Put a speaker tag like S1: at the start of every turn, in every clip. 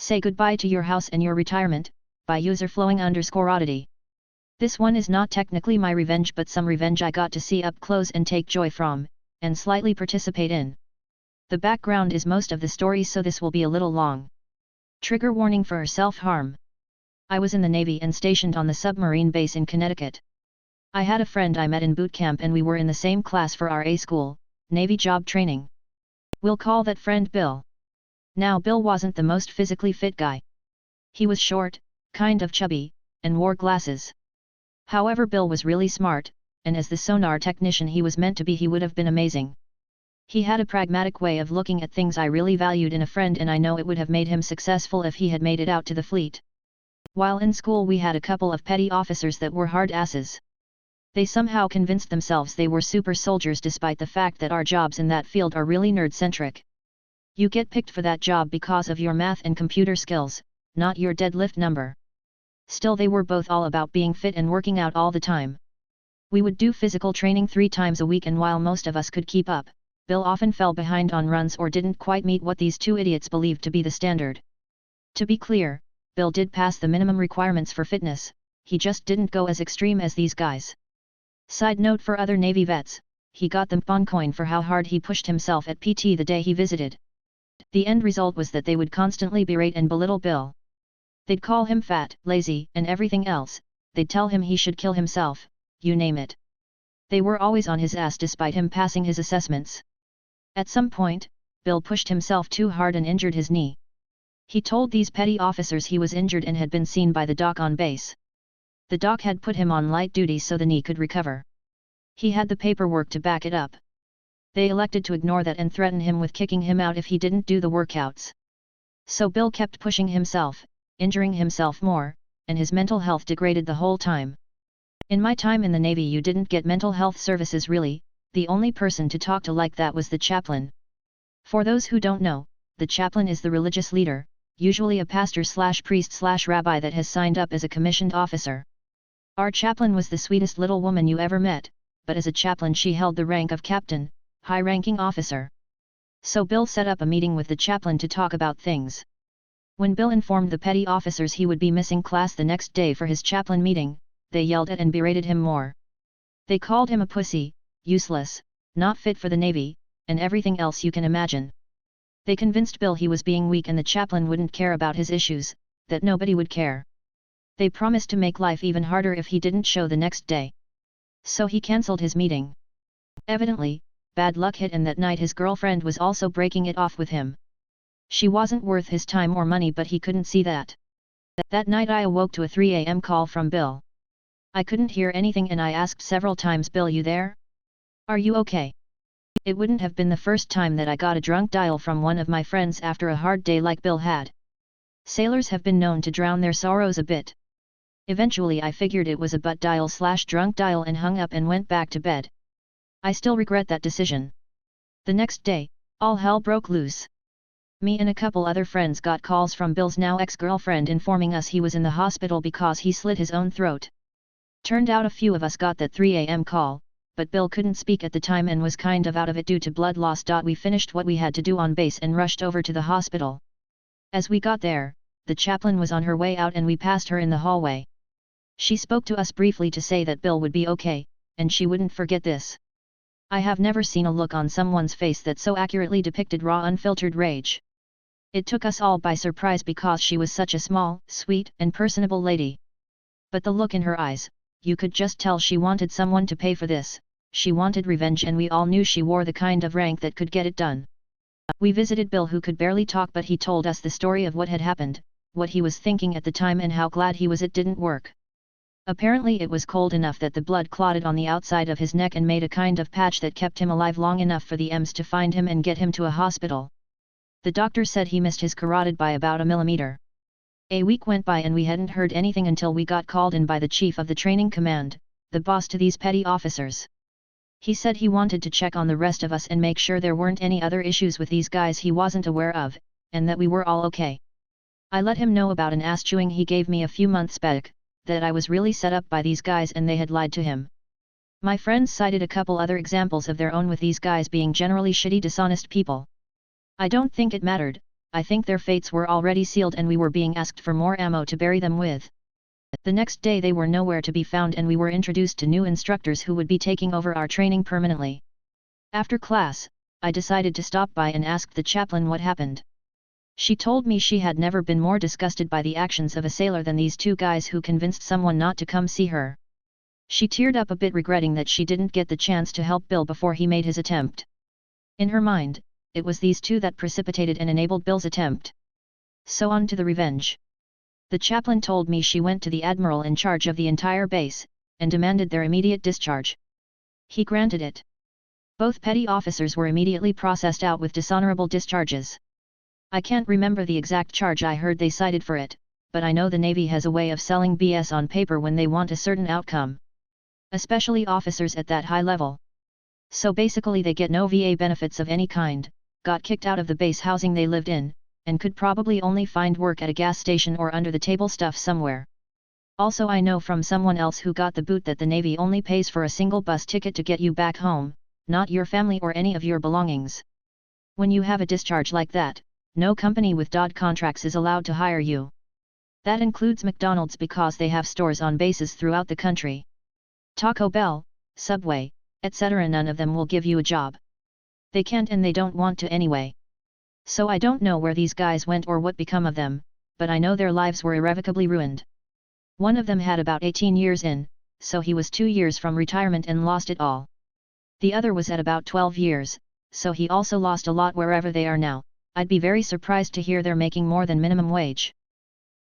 S1: Say goodbye to your house and your retirement, by user_flowing_oddity. This one is not technically my revenge but some revenge I got to see up close and take joy from, and slightly participate in. The background is most of the story so this will be a little long. Trigger warning for self-harm. I was in the Navy and stationed on the submarine base in Connecticut. I had a friend I met in boot camp and we were in the same class for our A school, Navy job training. We'll call that friend Bill. Now Bill wasn't the most physically fit guy. He was short, kind of chubby, and wore glasses. However, Bill was really smart, and as the sonar technician he was meant to be he would have been amazing. He had a pragmatic way of looking at things I really valued in a friend and I know it would have made him successful if he had made it out to the fleet. While in school we had a couple of petty officers that were hard asses. They somehow convinced themselves they were super soldiers despite the fact that our jobs in that field are really nerd-centric. You get picked for that job because of your math and computer skills, not your deadlift number. Still they were both all about being fit and working out all the time. We would do physical training 3 times a week and while most of us could keep up, Bill often fell behind on runs or didn't quite meet what these two idiots believed to be the standard. To be clear, Bill did pass the minimum requirements for fitness, he just didn't go as extreme as these guys. Side note for other Navy vets, he got the bon coin for how hard he pushed himself at PT the day he visited. The end result was that they would constantly berate and belittle Bill. They'd call him fat, lazy, and everything else, they'd tell him he should kill himself, you name it. They were always on his ass despite him passing his assessments. At some point, Bill pushed himself too hard and injured his knee. He told these petty officers he was injured and had been seen by the doc on base. The doc had put him on light duty so the knee could recover. He had the paperwork to back it up. They elected to ignore that and threaten him with kicking him out if he didn't do the workouts. So Bill kept pushing himself, injuring himself more, and his mental health degraded the whole time. In my time in the Navy you didn't get mental health services really, the only person to talk to like that was the chaplain. For those who don't know, the chaplain is the religious leader, usually a pastor/priest/rabbi that has signed up as a commissioned officer. Our chaplain was the sweetest little woman you ever met, but as a chaplain she held the rank of captain, high-ranking officer. So Bill set up a meeting with the chaplain to talk about things. When Bill informed the petty officers he would be missing class the next day for his chaplain meeting, they yelled at and berated him more. They called him a pussy, useless, not fit for the Navy, and everything else you can imagine. They convinced Bill he was being weak and the chaplain wouldn't care about his issues, that nobody would care. They promised to make life even harder if he didn't show the next day. So he cancelled his meeting. Evidently, bad luck hit and that night his girlfriend was also breaking it off with him. She wasn't worth his time or money but he couldn't see that. That night I awoke to a 3 a.m. call from Bill. I couldn't hear anything and I asked several times, Bill, you there? Are you okay? It wouldn't have been the first time that I got a drunk dial from one of my friends after a hard day like Bill had. Sailors have been known to drown their sorrows a bit. Eventually I figured it was a butt dial/drunk dial and hung up and went back to bed. I still regret that decision. The next day, all hell broke loose. Me and a couple other friends got calls from Bill's now ex-girlfriend informing us he was in the hospital because he slit his own throat. Turned out a few of us got that 3 a.m. call, but Bill couldn't speak at the time and was kind of out of it due to blood loss. We finished what we had to do on base and rushed over to the hospital. As we got there, the chaplain was on her way out and we passed her in the hallway. She spoke to us briefly to say that Bill would be okay, and she wouldn't forget this. I have never seen a look on someone's face that so accurately depicted raw, unfiltered rage. It took us all by surprise because she was such a small, sweet, and personable lady. But the look in her eyes, you could just tell she wanted someone to pay for this, she wanted revenge, and we all knew she wore the kind of rank that could get it done. We visited Bill, who could barely talk, but he told us the story of what had happened, what he was thinking at the time and how glad he was it didn't work. Apparently it was cold enough that the blood clotted on the outside of his neck and made a kind of patch that kept him alive long enough for the EMS to find him and get him to a hospital. The doctor said he missed his carotid by about a millimeter. A week went by and we hadn't heard anything until we got called in by the chief of the training command, the boss to these petty officers. He said he wanted to check on the rest of us and make sure there weren't any other issues with these guys he wasn't aware of, and that we were all okay. I let him know about an ass chewing he gave me a few months back, that I was really set up by these guys and they had lied to him. My friends cited a couple other examples of their own with these guys being generally shitty, dishonest people. I don't think it mattered, I think their fates were already sealed and we were being asked for more ammo to bury them with. The next day they were nowhere to be found and we were introduced to new instructors who would be taking over our training permanently. After class, I decided to stop by and ask the chaplain what happened. She told me she had never been more disgusted by the actions of a sailor than these two guys who convinced someone not to come see her. She teared up a bit regretting that she didn't get the chance to help Bill before he made his attempt. In her mind, it was these two that precipitated and enabled Bill's attempt. So on to the revenge. The chaplain told me she went to the admiral in charge of the entire base, and demanded their immediate discharge. He granted it. Both petty officers were immediately processed out with dishonorable discharges. I can't remember the exact charge I heard they cited for it, but I know the Navy has a way of selling BS on paper when they want a certain outcome. Especially officers at that high level. So basically they get no VA benefits of any kind, got kicked out of the base housing they lived in, and could probably only find work at a gas station or under the table stuff somewhere. Also I know from someone else who got the boot that the Navy only pays for a single bus ticket to get you back home, not your family or any of your belongings. When you have a discharge like that, no company with DOD contracts is allowed to hire you. That includes McDonald's because they have stores on bases throughout the country. Taco Bell, Subway, etc. None of them will give you a job. They can't and they don't want to anyway. So I don't know where these guys went or what become of them, but I know their lives were irrevocably ruined. One of them had about 18 years in, so he was 2 years from retirement and lost it all. The other was at about 12 years, so he also lost a lot wherever they are now. I'd be very surprised to hear they're making more than minimum wage.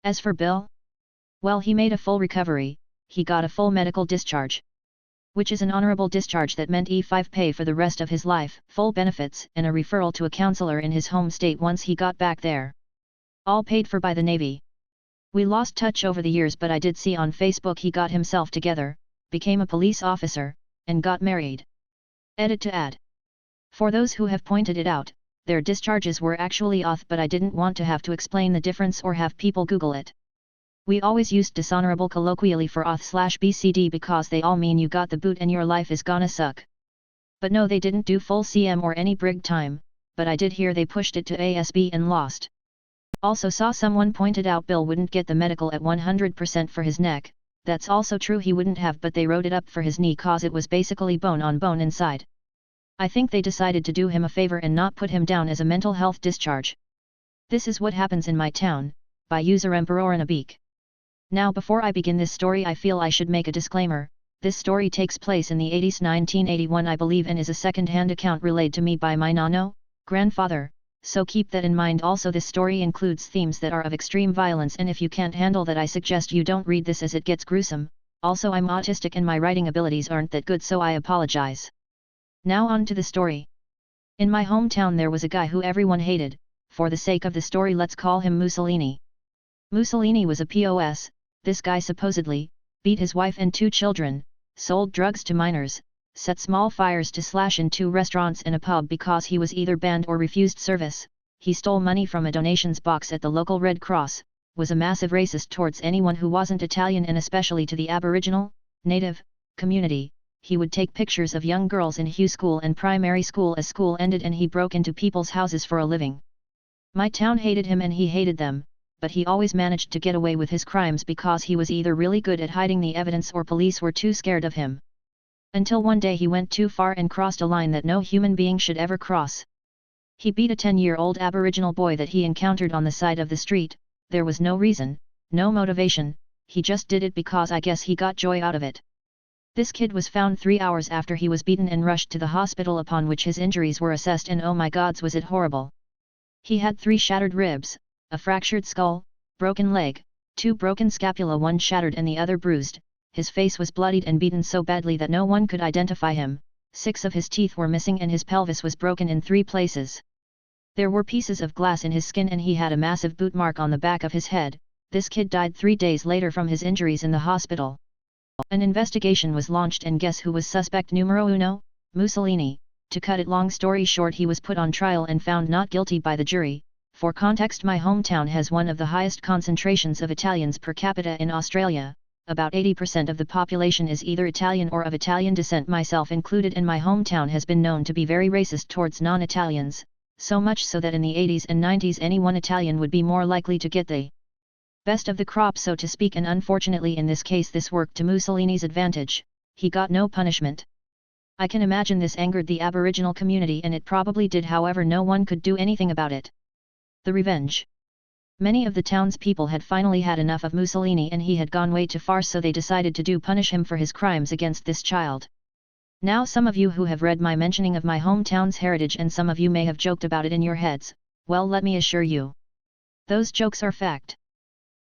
S1: As for Bill? Well, he made a full recovery, he got a full medical discharge. Which is an honorable discharge that meant E5 pay for the rest of his life, full benefits and a referral to a counselor in his home state once he got back there. All paid for by the Navy. We lost touch over the years but I did see on Facebook he got himself together, became a police officer, and got married. Edit to add. For those who have pointed it out, their discharges were actually auth but I didn't want to have to explain the difference or have people Google it. We always used dishonorable colloquially for auth/BCD because they all mean you got the boot and your life is gonna suck. But no, they didn't do full CM or any brig time, but I did hear they pushed it to ASB and lost. Also saw someone pointed out Bill wouldn't get the medical at 100% for his neck, that's also true he wouldn't have but they wrote it up for his knee cause it was basically bone on bone inside. I think they decided to do him a favor and not put him down as a mental health discharge. This is what happens in my town, by user Emperor Nabik. Now before I begin this story I feel I should make a disclaimer, this story takes place in the 80s 1981 I believe and is a second-hand account relayed to me by my nano, grandfather, so keep that in mind. Also this story includes themes that are of extreme violence and if you can't handle that I suggest you don't read this as it gets gruesome. Also I'm autistic and my writing abilities aren't that good so I apologize. Now on to the story. In my hometown there was a guy who everyone hated, for the sake of the story let's call him Mussolini. Mussolini was a POS, this guy supposedly, beat his wife and 2 children, sold drugs to minors, set small fires to slash in 2 restaurants and a pub because he was either banned or refused service, he stole money from a donations box at the local Red Cross, was a massive racist towards anyone who wasn't Italian and especially to the Aboriginal, Native, community. He would take pictures of young girls in Hugh School and primary school as school ended and he broke into people's houses for a living. My town hated him and he hated them, but he always managed to get away with his crimes because he was either really good at hiding the evidence or police were too scared of him. Until one day he went too far and crossed a line that no human being should ever cross. He beat a 10-year-old Aboriginal boy that he encountered on the side of the street. There was no reason, no motivation, he just did it because I guess he got joy out of it. This kid was found 3 hours after he was beaten and rushed to the hospital upon which his injuries were assessed and oh my gods was it horrible. He had 3 shattered ribs, a fractured skull, broken leg, 2 broken scapula, 1 shattered and the other bruised, his face was bloodied and beaten so badly that no one could identify him, 6 of his teeth were missing and his pelvis was broken in 3 places. There were pieces of glass in his skin and he had a massive boot mark on the back of his head. This kid died 3 days later from his injuries in the hospital. An investigation was launched and guess who was suspect numero uno? Mussolini. To cut it long story short, he was put on trial and found not guilty by the jury. For context, my hometown has one of the highest concentrations of Italians per capita in Australia. About 80% of the population is either Italian or of Italian descent, myself included, and my hometown has been known to be very racist towards non-Italians. so much so that in the 80s and 90s any one Italian would be more likely to get the best of the crop, so to speak, and unfortunately in this case this worked to Mussolini's advantage. He got no punishment. I can imagine this angered the Aboriginal community, and it probably did, however no one could do anything about it. The revenge. Many of the townspeople had finally had enough of Mussolini, and he had gone way too far, so they decided to punish him for his crimes against this child. Now some of you who have read my mentioning of my hometown's heritage, and some of you may have joked about it in your heads, well, let me assure you, those jokes are fact.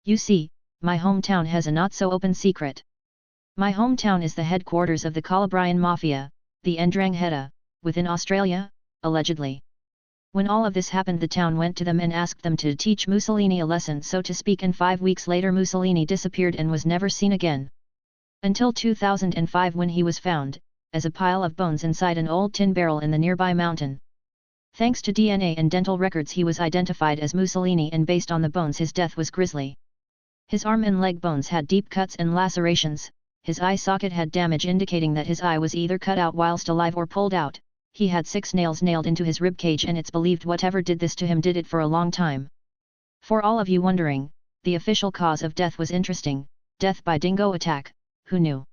S1: You see, my hometown has a not-so-open secret. My hometown is the headquarters of the Calabrian Mafia, the Ndrangheta, within Australia, allegedly. When all of this happened, the town went to them and asked them to teach Mussolini a lesson, so to speak, and 5 weeks later Mussolini disappeared and was never seen again. Until 2005, when he was found, as a pile of bones inside an old tin barrel in the nearby mountain. Thanks to DNA and dental records, he was identified as Mussolini, and based on the bones his death was grisly. His arm and leg bones had deep cuts and lacerations, his eye socket had damage indicating that his eye was either cut out whilst alive or pulled out, he had 6 nails nailed into his ribcage, and it's believed whatever did this to him did it for a long time. For all of you wondering, the official cause of death was interesting: death by dingo attack. Who knew?